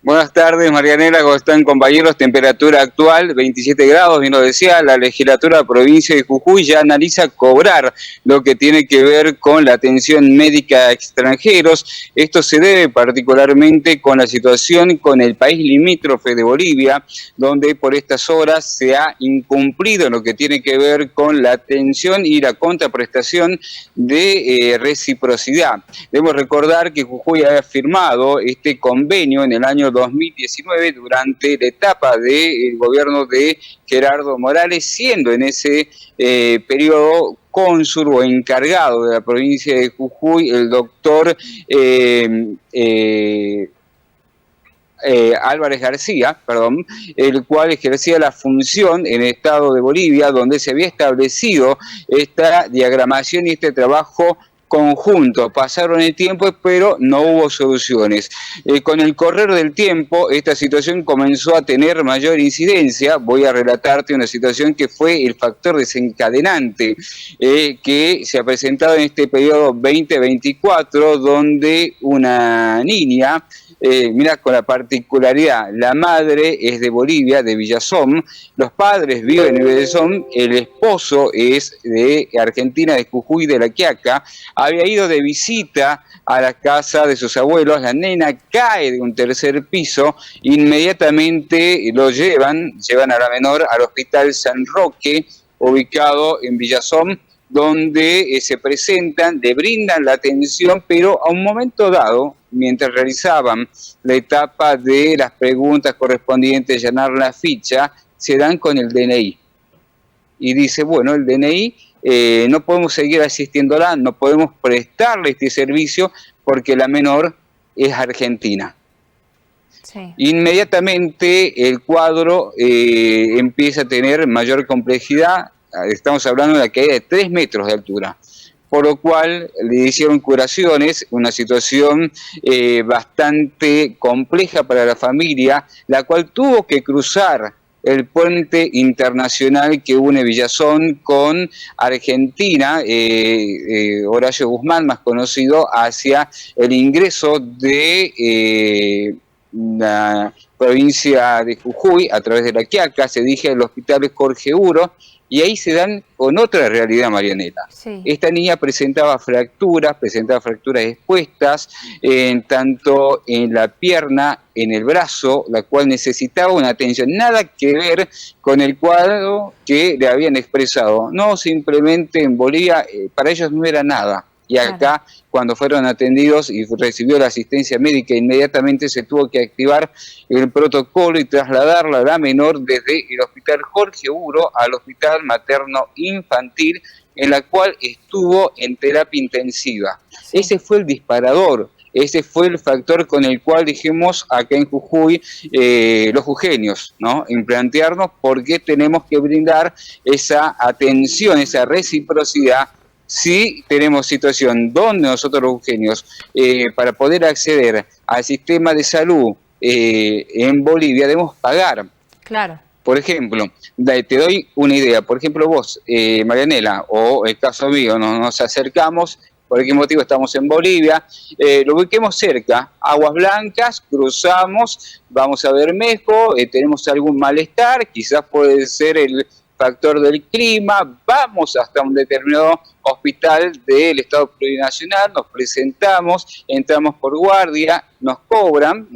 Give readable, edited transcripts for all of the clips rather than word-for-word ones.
Buenas tardes, Marianela, ¿cómo están, compañeros? Temperatura actual, 27 grados, bien lo decía, la legislatura de la provincia de Jujuy ya analiza cobrar lo que tiene que ver con la atención médica a extranjeros. Esto se debe particularmente con la situación con el país limítrofe de Bolivia, donde por estas horas se ha incumplido lo que tiene que ver con la atención y la contraprestación de reciprocidad. Debemos recordar que Jujuy había firmado este convenio en el año 2019 durante la etapa del gobierno de Gerardo Morales, siendo en ese periodo cónsul o encargado de la provincia de Jujuy el doctor Álvarez García, el cual ejercía la función en el estado de Bolivia, donde se había establecido esta diagramación y este trabajo conjunto. Pasaron el tiempo, pero no hubo soluciones. Con el correr del tiempo, esta situación comenzó a tener mayor incidencia. Voy a relatarte una situación que fue el factor desencadenante que se ha presentado en este periodo 2024, donde una niña, mira, con la particularidad, la madre es de Bolivia, de Villazón, los padres viven en Villazón, el esposo es de Argentina, de Jujuy, de La Quiaca, había ido de visita a la casa de sus abuelos, la nena cae de un tercer piso, inmediatamente lo llevan a la menor al Hospital San Roque, ubicado en Villazón, donde se presentan, le brindan la atención, pero a un momento dado, mientras realizaban la etapa de las preguntas correspondientes, llenar la ficha, se dan con el DNI. Y dice, bueno, el DNI, no podemos seguir asistiéndola, no podemos prestarle este servicio porque la menor es argentina. Sí. Inmediatamente el cuadro empieza a tener mayor complejidad. Estamos hablando de una caída de 3 metros de altura, por lo cual le hicieron curaciones, una situación bastante compleja para la familia, la cual tuvo que cruzar el puente internacional que une Villazón con Argentina, Horacio Guzmán, más conocido, hacia el ingreso de la provincia de Jujuy, a través de La Quiaca, se dirige al hospital Jorge Uro, y ahí se dan con otra realidad, Marianela. Sí. Esta niña presentaba fracturas expuestas, tanto en la pierna, en el brazo, la cual necesitaba una atención. Nada que ver con el cuadro que le habían expresado. No, simplemente en Bolivia, para ellos no era nada. Y acá, claro, cuando fueron atendidos y recibió la asistencia médica, inmediatamente se tuvo que activar el protocolo y trasladarla a la menor desde el hospital Jorge Uro al hospital materno infantil, en la cual estuvo en terapia intensiva. Sí. Ese fue el disparador. Ese fue el factor con el cual dijimos acá en Jujuy, los jujeños, ¿no? En plantearnos por qué tenemos que brindar esa atención, esa reciprocidad. Si tenemos situación donde nosotros los jujeños, para poder acceder al sistema de salud en Bolivia, debemos pagar. Claro. Por ejemplo, te doy una idea. Por ejemplo, vos, Marianela, o el caso mío, nos acercamos, por qué motivo estamos en Bolivia, lo ubiquemos cerca, Aguas Blancas, cruzamos, vamos a Bermejo, tenemos algún malestar, quizás puede ser el factor del clima, vamos hasta un determinado hospital del Estado Plurinacional, nos presentamos, entramos por guardia, nos cobran,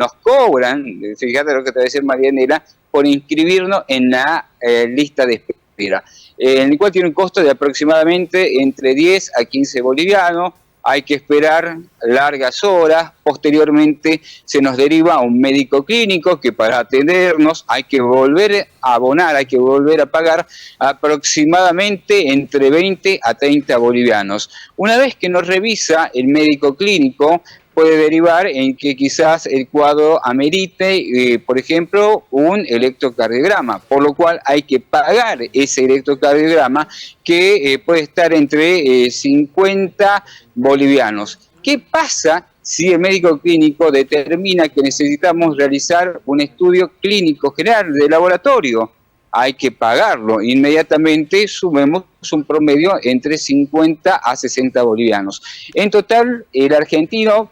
fíjate lo que te va a decir Marianela, por inscribirnos en la lista de espera, en el cual tiene un costo de aproximadamente entre 10 a 15 bolivianos, hay que esperar largas horas, posteriormente se nos deriva a un médico clínico que para atendernos hay que volver a abonar, hay que volver a pagar aproximadamente entre 20 a 30 bolivianos. Una vez que nos revisa el médico clínico, puede derivar en que quizás el cuadro amerite, por ejemplo, un electrocardiograma, por lo cual hay que pagar ese electrocardiograma que puede estar entre 50 bolivianos. ¿Qué pasa si el médico clínico determina que necesitamos realizar un estudio clínico general de laboratorio? Hay que pagarlo. Inmediatamente sumemos un promedio entre 50 a 60 bolivianos. En total, el argentino,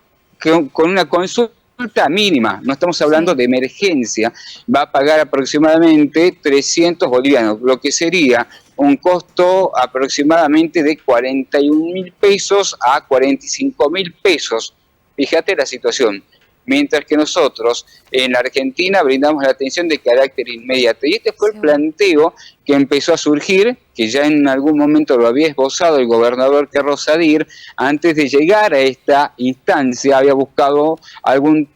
con una consulta consulta mínima, no estamos hablando de emergencia, va a pagar aproximadamente 300 bolivianos, lo que sería un costo aproximadamente de 41.000 pesos a 45.000 pesos. Fíjate la situación. Mientras que nosotros en la Argentina brindamos la atención de carácter inmediato. Y este fue el planteo que empezó a surgir, que ya en algún momento lo había esbozado el gobernador Carlos Sadir. Antes de llegar a esta instancia había buscado algún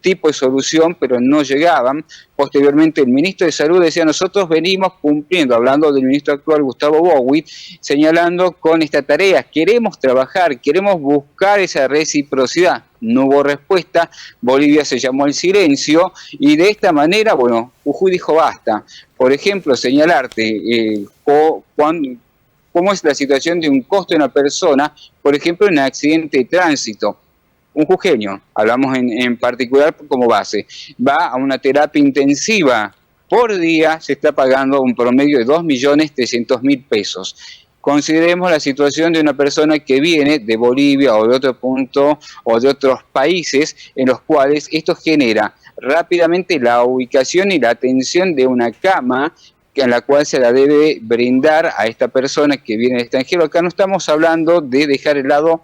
tipo de solución, pero no llegaban. Posteriormente el ministro de Salud decía: nosotros venimos cumpliendo, hablando del ministro actual Gustavo Bowit, señalando con esta tarea, queremos trabajar, queremos buscar esa reciprocidad. No hubo respuesta, Bolivia se llamó al silencio y de esta manera, bueno, Jujuy dijo basta. Por ejemplo, señalarte cómo es la situación de un costo de una persona, por ejemplo, en un accidente de tránsito. Un jujeño, hablamos en particular como base, va a una terapia intensiva, por día se está pagando un promedio de 2.300.000 pesos. Consideremos la situación de una persona que viene de Bolivia o de otro punto o de otros países en los cuales esto genera rápidamente la ubicación y la atención de una cama en la cual se la debe brindar a esta persona que viene del extranjero. Acá no estamos hablando de dejar el lado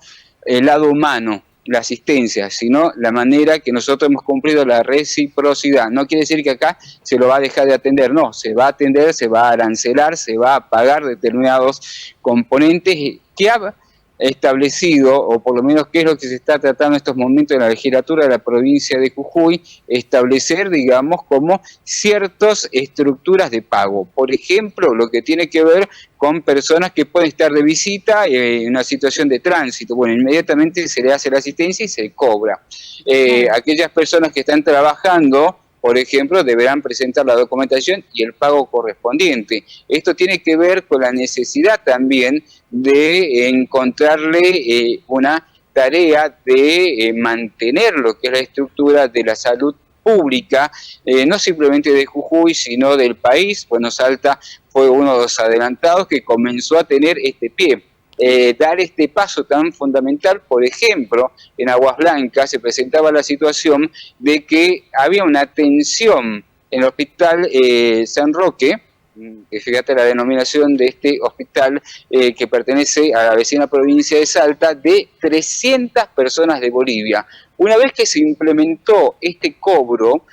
humano, la asistencia, sino la manera que nosotros hemos cumplido la reciprocidad. No quiere decir que acá se lo va a dejar de atender, no, se va a atender, se va a arancelar, se va a pagar determinados componentes que ha establecido, o por lo menos que es lo que se está tratando en estos momentos en la legislatura de la provincia de Jujuy, establecer, digamos, como ciertas estructuras de pago. Por ejemplo, lo que tiene que ver con personas que pueden estar de visita en una situación de tránsito. Bueno, inmediatamente se le hace la asistencia y se cobra. Aquellas personas que están trabajando, por ejemplo, deberán presentar la documentación y el pago correspondiente. Esto tiene que ver con la necesidad también de encontrarle una tarea de mantener lo que es la estructura de la salud pública, no simplemente de Jujuy, sino del país. Bueno, Salta fue uno de los adelantados que comenzó a tener este pie. Dar este paso tan fundamental. Por ejemplo, en Aguas Blancas se presentaba la situación de que había una atención en el hospital San Roque, que fíjate la denominación de este hospital que pertenece a la vecina provincia de Salta, de 300 personas de Bolivia. Una vez que se implementó este cobro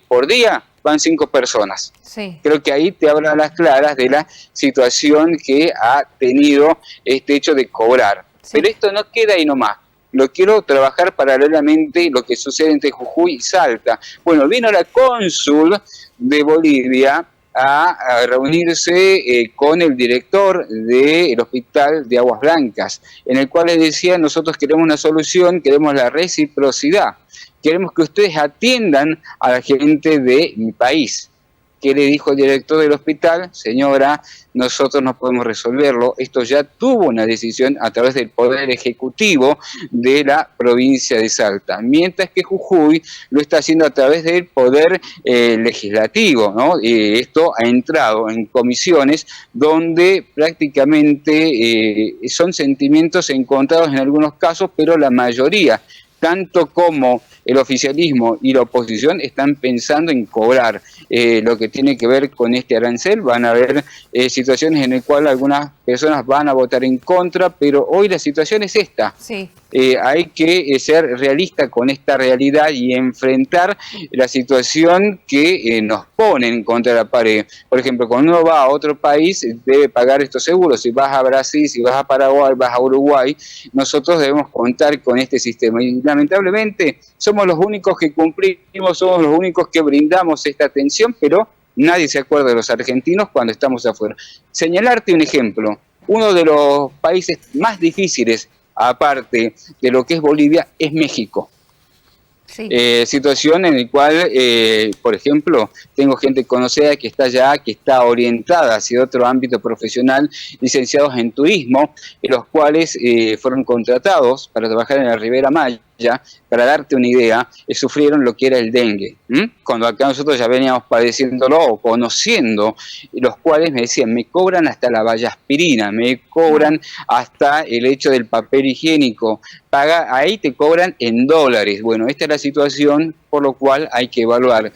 por día, van 5 personas. Sí. Creo que ahí te hablan las claras de la situación que ha tenido este hecho de cobrar. Sí. Pero esto no queda ahí nomás. Lo quiero trabajar paralelamente lo que sucede entre Jujuy y Salta. Bueno, vino la cónsul de Bolivia a reunirse con el director del hospital de Aguas Blancas, en el cual les decía: nosotros queremos una solución, queremos la reciprocidad. Queremos que ustedes atiendan a la gente de mi país. ¿Qué le dijo el director del hospital? Señora, nosotros no podemos resolverlo. Esto ya tuvo una decisión a través del Poder Ejecutivo de la provincia de Salta. Mientras que Jujuy lo está haciendo a través del Poder Legislativo, ¿no? Esto ha entrado en comisiones donde prácticamente son sentimientos encontrados en algunos casos, pero la mayoría, tanto como el oficialismo y la oposición, están pensando en cobrar lo que tiene que ver con este arancel. Van a haber situaciones en las cuales algunas personas van a votar en contra, pero hoy la situación es esta. Sí. Hay que ser realista con esta realidad y enfrentar la situación que nos ponen contra la pared. Por ejemplo, cuando uno va a otro país, debe pagar estos seguros. Si vas a Brasil, si vas a Paraguay, vas a Uruguay, nosotros debemos contar con este sistema. Y lamentablemente somos los únicos que cumplimos, somos los únicos que brindamos esta atención, pero nadie se acuerda de los argentinos cuando estamos afuera. Señalarte un ejemplo: uno de los países más difíciles, aparte de lo que es Bolivia, es México. Sí. Situación en la cual, por ejemplo, tengo gente conocida que está allá, que está orientada hacia otro ámbito profesional, licenciados en turismo, los cuales fueron contratados para trabajar en la Riviera Maya. para darte una idea, sufrieron lo que era el dengue, cuando acá nosotros ya veníamos padeciéndolo o conociendo, los cuales me decían, me cobran hasta la vallaspirina, me cobran hasta el hecho del papel higiénico, ahí te cobran en dólares. Bueno, esta es la situación por lo cual hay que evaluar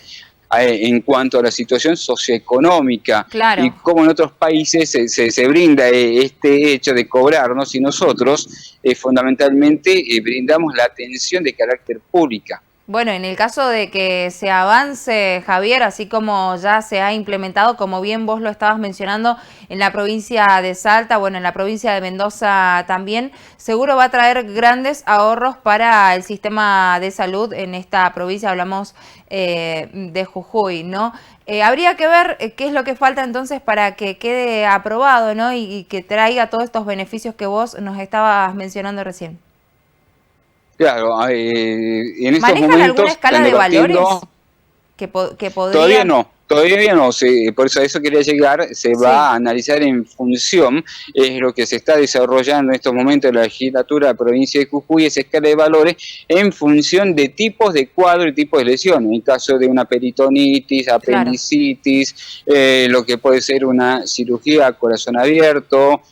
en cuanto a la situación socioeconómica y cómo en otros países se brinda este hecho de cobrarnos y nosotros fundamentalmente brindamos la atención de carácter pública. Bueno, en el caso de que se avance, Javier, así como ya se ha implementado, como bien vos lo estabas mencionando, en la provincia de Salta, bueno, en la provincia de Mendoza también, seguro va a traer grandes ahorros para el sistema de salud en esta provincia, hablamos de Jujuy, ¿no? Habría que ver qué es lo que falta entonces para que quede aprobado, ¿no? Y que traiga todos estos beneficios que vos nos estabas mencionando recién. Claro, en estos ¿Manejan momentos alguna escala están de valores debatiendo. que podrían? Todavía no, por eso a eso quería llegar, se va a analizar en función, es lo que se está desarrollando en estos momentos en la legislatura de la provincia de Jujuy, esa escala de valores en función de tipos de cuadro y tipos de lesión, en el caso de una peritonitis, apendicitis, lo que puede ser una cirugía a corazón abierto,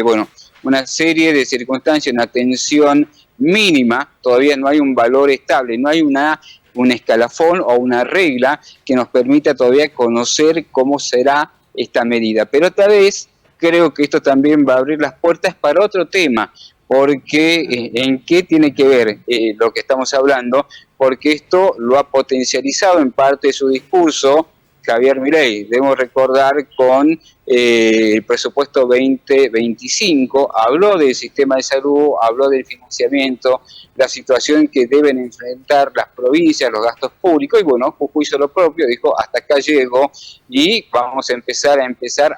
bueno, una serie de circunstancias, una atención mínima, todavía no hay un valor estable, no hay un escalafón o una regla que nos permita todavía conocer cómo será esta medida. Pero otra vez creo que esto también va a abrir las puertas para otro tema, porque ¿en qué tiene que ver lo que estamos hablando? Porque esto lo ha potencializado en parte de su discurso Javier Milei. Debemos recordar con el presupuesto 2025, habló del sistema de salud, habló del financiamiento, la situación que deben enfrentar las provincias, los gastos públicos, y bueno, Jujuy hizo lo propio, dijo, hasta acá llego, y vamos a empezar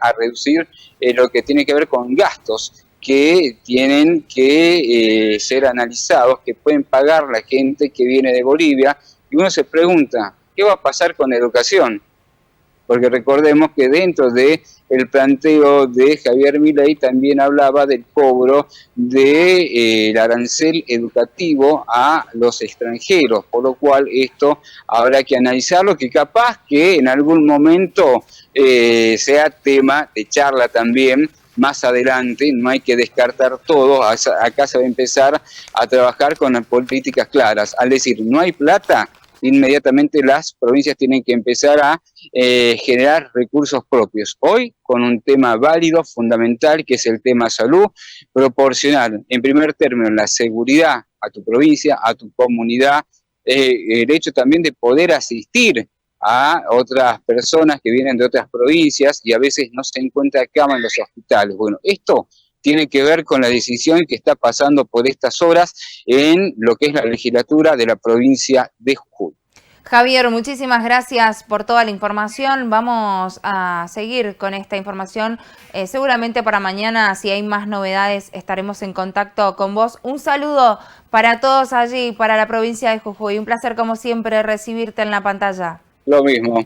a reducir lo que tiene que ver con gastos que tienen que ser analizados, que pueden pagar la gente que viene de Bolivia, y uno se pregunta, ¿qué va a pasar con la educación? Porque recordemos que dentro de el planteo de Javier Milei también hablaba del cobro del arancel educativo a los extranjeros, por lo cual esto habrá que analizarlo, que capaz que en algún momento sea tema de charla también más adelante, no hay que descartar todo, acá se va a empezar a trabajar con las políticas claras, al decir no hay plata, inmediatamente las provincias tienen que empezar a generar recursos propios. Hoy, con un tema válido, fundamental, que es el tema salud, proporcionar, en primer término, la seguridad a tu provincia, a tu comunidad, el hecho también de poder asistir a otras personas que vienen de otras provincias y a veces no se encuentra cama en los hospitales. Bueno, esto tiene que ver con la decisión que está pasando por estas horas en lo que es la legislatura de la provincia de Jujuy. Javier, muchísimas gracias por toda la información. Vamos a seguir con esta información. Seguramente para mañana, si hay más novedades, estaremos en contacto con vos. Un saludo para todos allí, para la provincia de Jujuy. Un placer, como siempre, recibirte en la pantalla. Lo mismo.